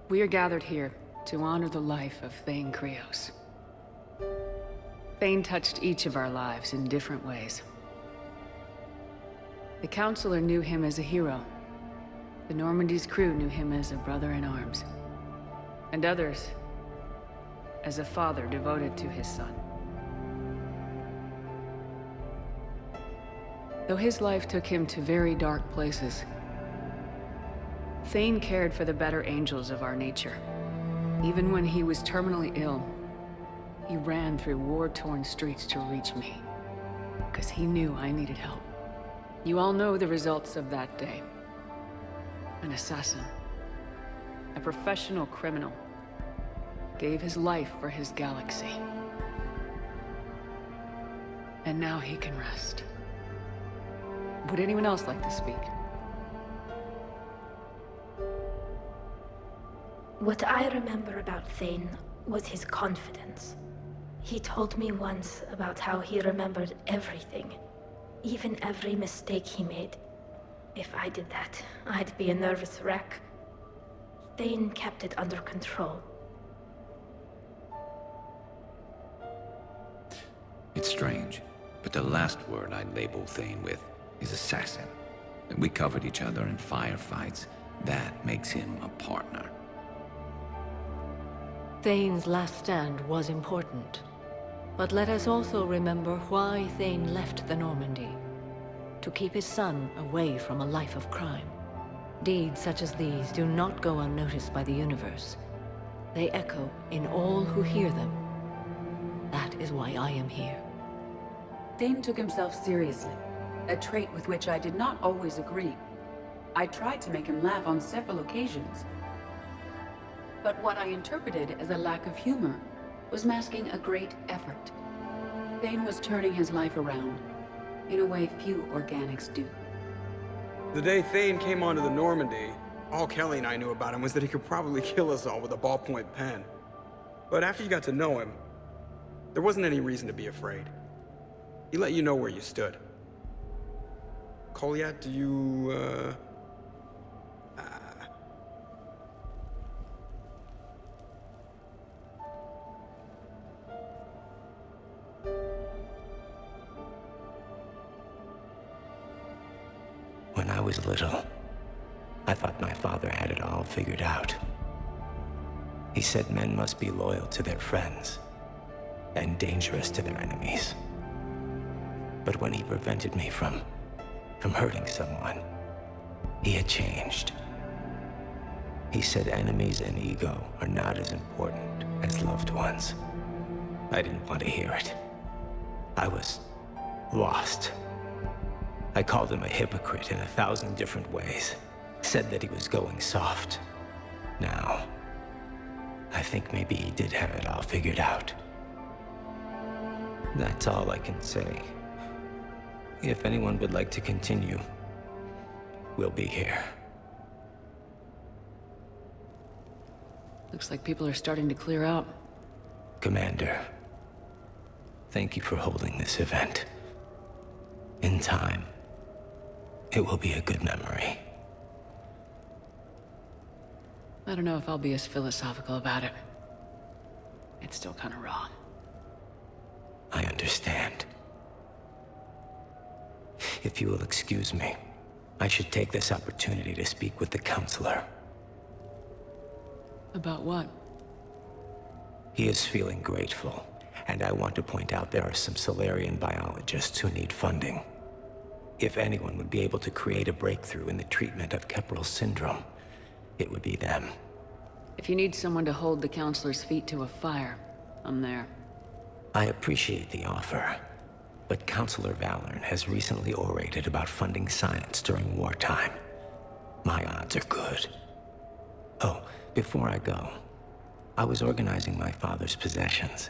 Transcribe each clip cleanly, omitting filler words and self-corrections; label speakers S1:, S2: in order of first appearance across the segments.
S1: We are gathered here to honor the life of Thane Krios. Thane touched each of our lives in different ways. The Counselor knew him as a hero. The Normandy's crew knew him as a brother in arms. And others, as a father devoted to his son. Though his life took him to very dark places, Thane cared for the better angels of our nature. Even when he was terminally ill, he ran through war-torn streets to reach me, because he knew I needed help. You all know the results of that day. An assassin, a professional criminal, gave his life for his galaxy. And now he can rest. Would anyone else like to speak?
S2: What I remember about Thane was his confidence. He told me once about how he remembered everything, even every mistake he made. If I did that, I'd be a nervous wreck. Thane kept it under control.
S3: It's strange, but the last word I'd label Thane with is assassin. We covered each other in firefights. That makes him a partner.
S4: Thane's last stand was important. But let us also remember why Thane left the Normandy. To keep his son away from a life of crime. Deeds such as these do not go unnoticed by the universe. They echo in all who hear them. That is why I am here.
S5: Thane took himself seriously, a trait with which I did not always agree. I tried to make him laugh on several occasions. But what I interpreted as a lack of humor was masking a great effort. Thane was turning his life around, in a way few organics do.
S6: The day Thane came onto the Normandy, all Kelly and I knew about him was that he could probably kill us all with a ballpoint pen. But after you got to know him, there wasn't any reason to be afraid. He let you know where you stood. Koliat, do you,
S7: When I was little, I thought my father had it all figured out. He said men must be loyal to their friends and dangerous to their enemies. But when he prevented me from hurting someone, he had changed. He said enemies and ego are not as important as loved ones. I didn't want to hear it. I was lost. I called him a hypocrite in 1,000 different ways. Said that he was going soft. Now, I think maybe he did have it all figured out. That's all I can say. If anyone would like to continue, we'll be here.
S1: Looks like people are starting to clear out.
S7: Commander, thank you for holding this event. In time, it will be a good memory.
S1: I don't know if I'll be as philosophical about it. It's still kind of raw.
S7: I understand. If you will excuse me, I should take this opportunity to speak with the Counselor.
S1: About what?
S7: He is feeling grateful, and I want to point out there are some Solarian biologists who need funding. If anyone would be able to create a breakthrough in the treatment of Keppel's syndrome, it would be them.
S1: If you need someone to hold the Counselor's feet to a fire, I'm there.
S7: I appreciate the offer, but Counselor Valorn has recently orated about funding science during wartime. My odds are good. Oh, before I go, I was organizing my father's possessions,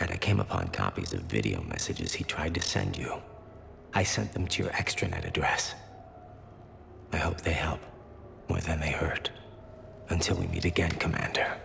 S7: and I came upon copies of video messages he tried to send you. I sent them to your extranet address. I hope they help more than they hurt. Until we meet again, Commander.